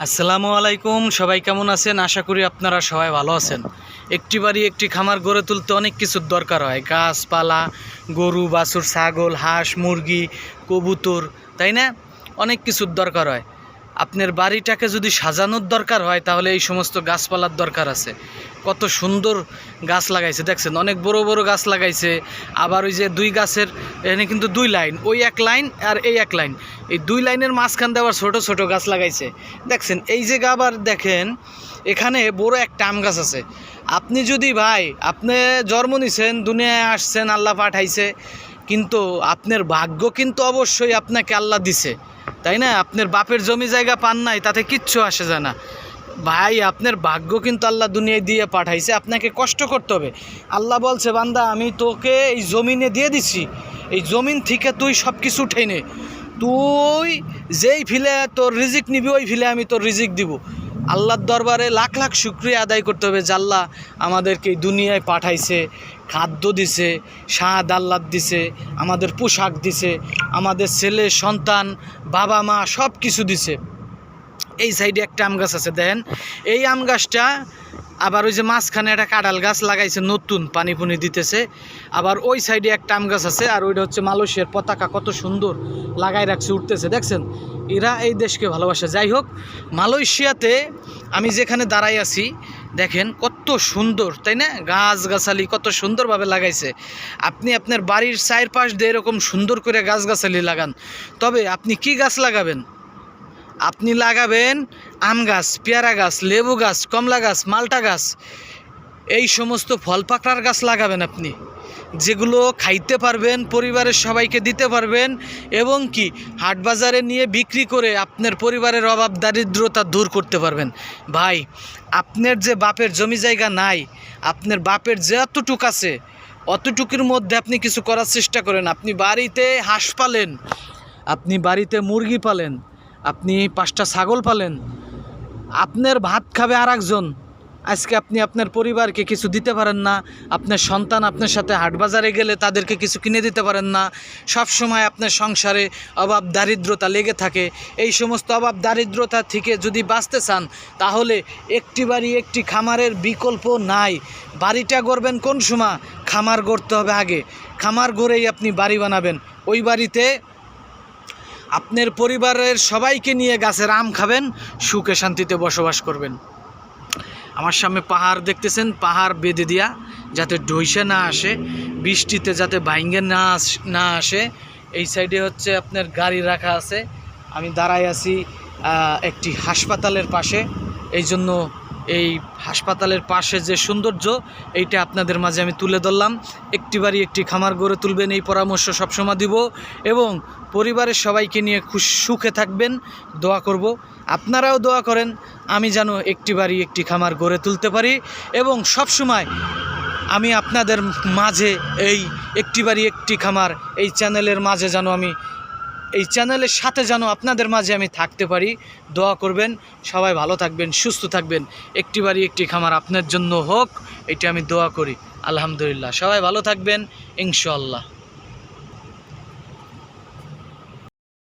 আসসালামু আলাইকুম। সবাই কেমন আছেন? আশা করি আপনারা সবাই ভালো আছেন। একটি বাড়ি একটি খামার গড়ে তুলতে অনেক কিছুর দরকার হয়। গাছপালা, গরু বাছুর, ছাগল, হাঁস, মুরগি, কবুতর, তাই না? অনেক কিছুর দরকার হয়। আপনার বাড়িটাকে যদি সাজানোর দরকার হয় তাহলে এই সমস্ত গাছপালার দরকার আছে। কত সুন্দর গাছ লাগাইছে দেখছেন, অনেক বড় বড় গাছ লাগাইছে। আবার ওই যে দুই গাছের এখানে কিন্তু দুই লাইন, ওই এক লাইন আর এই এক লাইন, এই দুই লাইনের মাঝখান দিয়ে আবার ছোটো ছোটো গাছ লাগাইছে দেখছেন। এই যে আবার দেখেন এখানে বড় একটা আম গাছ আছে। আপনি যদি ভাই আপনি জন্ম নিছেন, দুনিয়ায় আসছেন, আল্লাহ পাঠাইছে, কিন্তু আপনার ভাগ্য কিন্তু অবশ্যই আপনাকে আল্লাহ দিছে, তাই না? আপনার বাপের জমি জায়গা পান নাই তাতে কিচ্ছু আসে যায় না ভাই। আপনার ভাগ্য কিন্তু আল্লাহ দুনিয়ায় দিয়ে পাঠাইছে, আপনাকে কষ্ট করতে হবে। আল্লাহ বলছে, বান্দা আমি তোকে এই জমিনে দিয়ে দিচ্ছি, এই জমিন থেকে তুই সব কিছু উঠে নে, তুই যেই ফিলে তোর রিজিক নিবি ওই ফিলে আমি তোর রিজিক দিব। আল্লাহর দরবারে লাখ লাখ শুকরিয়া আদায় করতে হবে যে আল্লাহ আমাদেরকে এই দুনিয়ায় পাঠাইছে, খাদ্য দিছে, স্বাদ আহ্লাদ দিছে, আমাদের পোশাক দিছে, আমাদের ছেলে সন্তান বাবা মা সব কিছু দিছে। এই সাইডে একটা আম গাছ আছে দেখেন, এই আম গাছটা আবার ওই যে মাঝখানে একটা কাঁঠাল গাছ লাগাইছে, নতুন পানি পুনি দিতেছে। আবার ওই সাইডে একটা আম গাছ আছে, আর ওইটা হচ্ছে মালয়েশিয়ার পতাকা, কত সুন্দর লাগাই রাখছে, উঠতেছে দেখছেন। এরা এই দেশকে ভালোবাসে। যাই হোক, মালয়েশিয়াতে আমি যেখানে দাঁড়াই আছি দেখেন কত সুন্দর, তাই না? গাছগাছালি কত সুন্দরভাবে লাগাইছে। আপনি আপনার বাড়ির চারপাশ দিয়ে এরকম সুন্দর করে গাছগাছালি লাগান। তবে আপনি কি গাছ লাগাবেন? আপনি লাগাবেন আম গাছ, পেয়ারা গাছ, লেবু গাছ, কমলা গাছ, মালটা গাছ, এই সমস্ত ফল পাকড়ার গাছ লাগাবেন আপনি, যেগুলো খাইতে পারবেন, পরিবারের সবাইকে দিতে পারবেন, এবং কি হাট বাজারে নিয়ে বিক্রি করে আপনার পরিবারের অভাব দারিদ্রতা দূর করতে পারবেন। ভাই, আপনার যে বাপের জমি জায়গা নাই, আপনার বাপের যে অতটুক আছে অতটুকুর মধ্যে আপনি কিছু করার চেষ্টা করেন। আপনি বাড়িতে হাঁস পালেন, আপনি বাড়িতে মুরগি পালেন, আপনি 5টা ছাগল পালেন, আপনার ভাত খাবে আর একজন। আজকে আপনি আপনার পরিবারকে কিছু দিতে পারেন না, আপনার সন্তান আপনার সাথে হাট বাজারে গেলে তাদেরকে কিছু কিনে দিতে পারেন না, সব সময় আপনার সংসারে অভাব দারিদ্রতা লেগে থাকে। এই সমস্ত অভাব দারিদ্রতা থেকে যদি বাঁচতে চান তাহলে একটি বাড়ি একটি খামারের বিকল্প নাই। বাড়িটা গড়বেন কোন সময়? খামার গড়তে হবে আগে। খামার গড়েই আপনি বাড়ি বানাবেন। ওই বাড়িতে আপনার পরিবারের সবাইকে নিয়ে গাছের আম খাবেন, সুখে শান্তিতে বসবাস করবেন। আমার সামনে পাহাড় দেখতেছেন, পাহাড় বেঁধে দিয়া যাতে ঢইসে না আসে, বৃষ্টিতে যাতে ভাঙ্গে না আসে। এই সাইডে হচ্ছে আপনার গাড়ি রাখা আছে। আমি দাঁড়াই আছি একটি হাসপাতালের পাশে, এই জন্য এই হাসপাতালের পাশে যে সৌন্দর্য এইটা আপনাদের মাঝে আমি তুলে ধরলাম। একটি বাড়ি একটি খামার গড়ে তুলবেন, এই পরামর্শ সবসময় দিব, এবং পরিবারের সবাইকে নিয়ে সুখে থাকবেন, দোয়া করব। আপনারাও দোয়া করেন আমি যেন একটি বাড়ি একটি খামার গড়ে তুলতে পারি, এবং সবসময় আমি আপনাদের মাঝে এই একটি বাড়ি একটি খামার এই চ্যানেলের মাঝে যেন আমি এই চ্যানেলের সাথে যেন আপনাদের মাঝে আমি থাকতে পারি। দোয়া করবেন, সবাই ভালো থাকবেন, সুস্থ থাকবেন, একটি বাড়ি একটি খামার আপনার জন্য হোক, এটা আমি দোয়া করি। আলহামদুলিল্লাহ, সবাই ভালো থাকবেন ইনশাআল্লাহ।